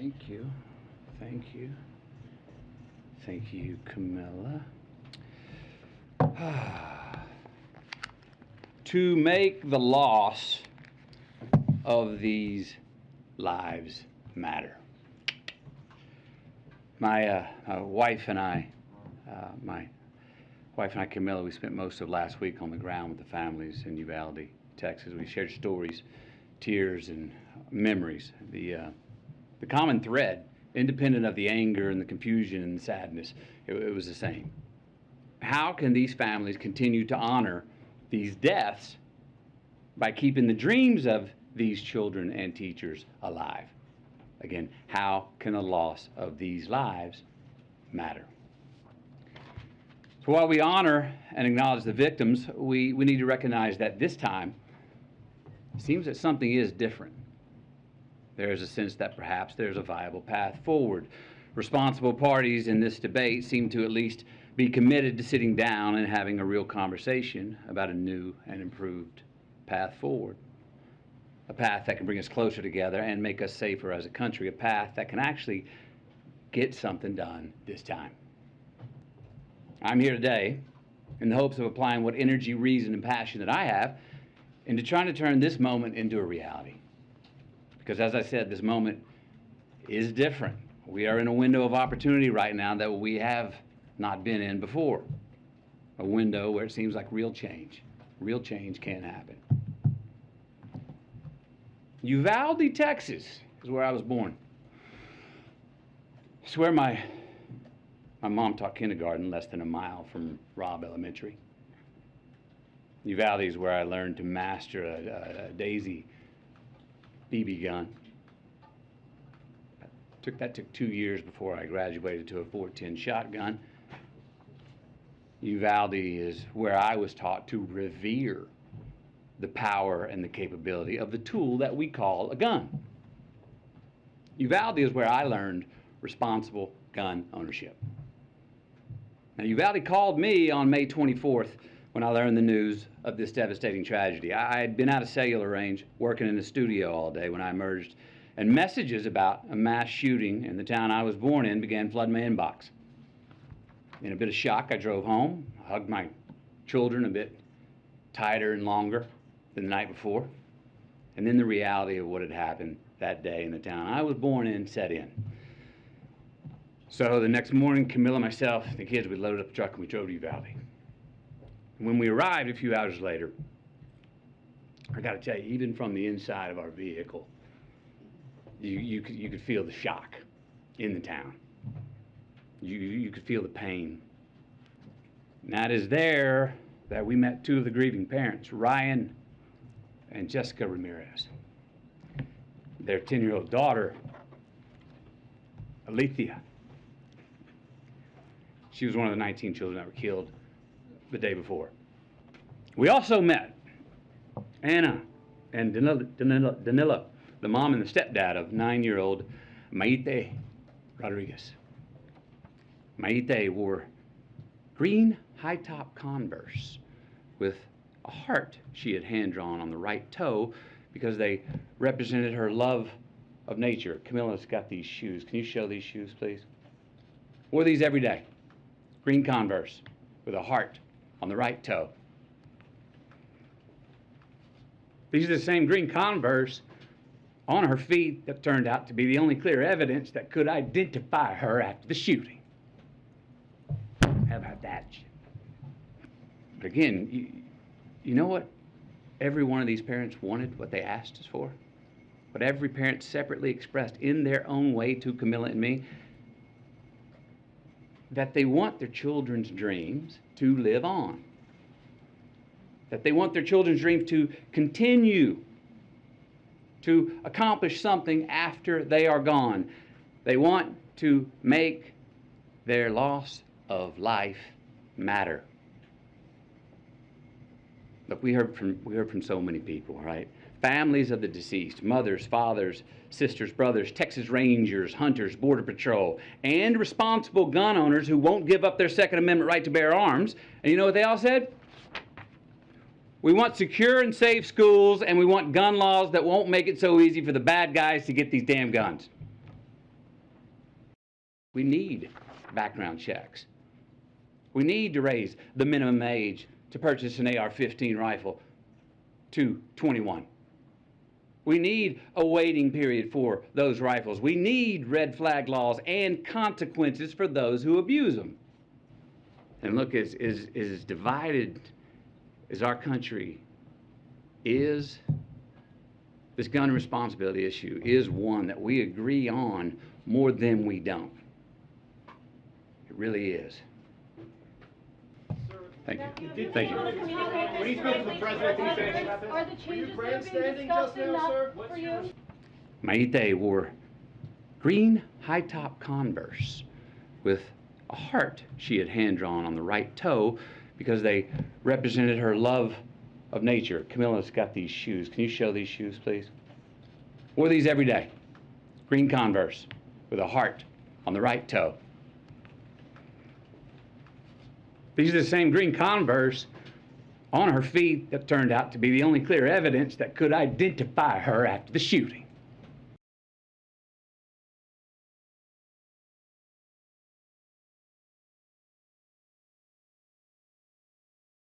Thank you. Thank you. Thank you, Camilla. To make the loss of these lives matter. My wife and I, Camilla, we spent most of last week on the ground with the families in Uvalde, Texas. We shared stories, tears, and memories. The common thread, independent of the anger and the confusion and the sadness, it was the same. How can these families continue to honor these deaths by keeping the dreams of these children and teachers alive? Again, how can the loss of these lives matter? So while we honor and acknowledge the victims, we need to recognize that this time, it seems that something is different. There's a sense that perhaps there's a viable path forward. Responsible parties in this debate seem to at least be committed to sitting down and having a real conversation about a new and improved path forward. A path that can bring us closer together and make us safer as a country. A path that can actually get something done this time. I'm here today in the hopes of applying what energy, reason, and passion that I have into trying to turn this moment into a reality. Because as I said, this moment is different. We are in a window of opportunity right now that we have not been in before. A window where it seems like real change can happen. Uvalde, Texas is where I was born. It's where my mom taught kindergarten less than a mile from Robb Elementary. Uvalde is where I learned to master a Daisy BB gun. That took 2 years before I graduated to a .410 shotgun. Uvalde is where I was taught to revere the power and the capability of the tool that we call a gun. Uvalde is where I learned responsible gun ownership. Now, Uvalde called me on May 24th when I learned the news of this devastating tragedy. I had been out of cellular range, working in the studio all day when I emerged, and messages about a mass shooting in the town I was born in began flooding my inbox. In a bit of shock, I drove home, hugged my children a bit tighter and longer than the night before, and then the reality of what had happened that day in the town I was born in set in. So the next morning, Camilla, myself, the kids, we loaded up the truck and we drove to Uvalde. And when we arrived a few hours later, I got to tell you, even from the inside of our vehicle, you could feel the shock in the town. You could feel the pain. And that is there that we met two of the grieving parents, Ryan and Jessica Ramirez. Their 10-year-old daughter, Alethea. She was one of the 19 children that were killed the day before. We also met Anna and Danilo, the mom and the stepdad of 9-year-old Maite Rodriguez. Maite wore green high-top Converse with a heart she had hand-drawn on the right toe because they represented her love of nature. Camilla's got these shoes. Can you show these shoes, please? Wore these every day. Green Converse with a heart on the right toe. These are the same green Converse on her feet that turned out to be the only clear evidence that could identify her after the shooting. How about that? But again, you know what every one of these parents wanted, what they asked us for? What every parent separately expressed in their own way to Camilla and me? That they want their children's dreams to live on. That they want their children's dreams to continue to accomplish something after they are gone. They want to make their loss of life matter. Look, we heard from so many people, right? Families of the deceased, mothers, fathers, sisters, brothers, Texas Rangers, hunters, Border Patrol, and responsible gun owners who won't give up their Second Amendment right to bear arms. And you know what they all said? We want secure and safe schools, and we want gun laws that won't make it so easy for the bad guys to get these damn guns. We need background checks. We need to raise the minimum age to purchase an AR-15 rifle to 21. We need a waiting period for those rifles. We need red flag laws and consequences for those who abuse them. And look, as divided as our country is, this gun responsibility issue is one that we agree on more than we don't. It really is. Thank you. Thank you. When you spoke to the president, did he say anything about this? Are the changes Were you that are being grandstanding just discussed now, enough sir? for you? Maite wore green high-top Converse with a heart she had hand-drawn on the right toe because they represented her love of nature. Camilla's got these shoes. Can you show these shoes, please? Wore these every day. Green Converse with a heart on the right toe. These are the same green Converse on her feet that turned out to be the only clear evidence that could identify her after the shooting.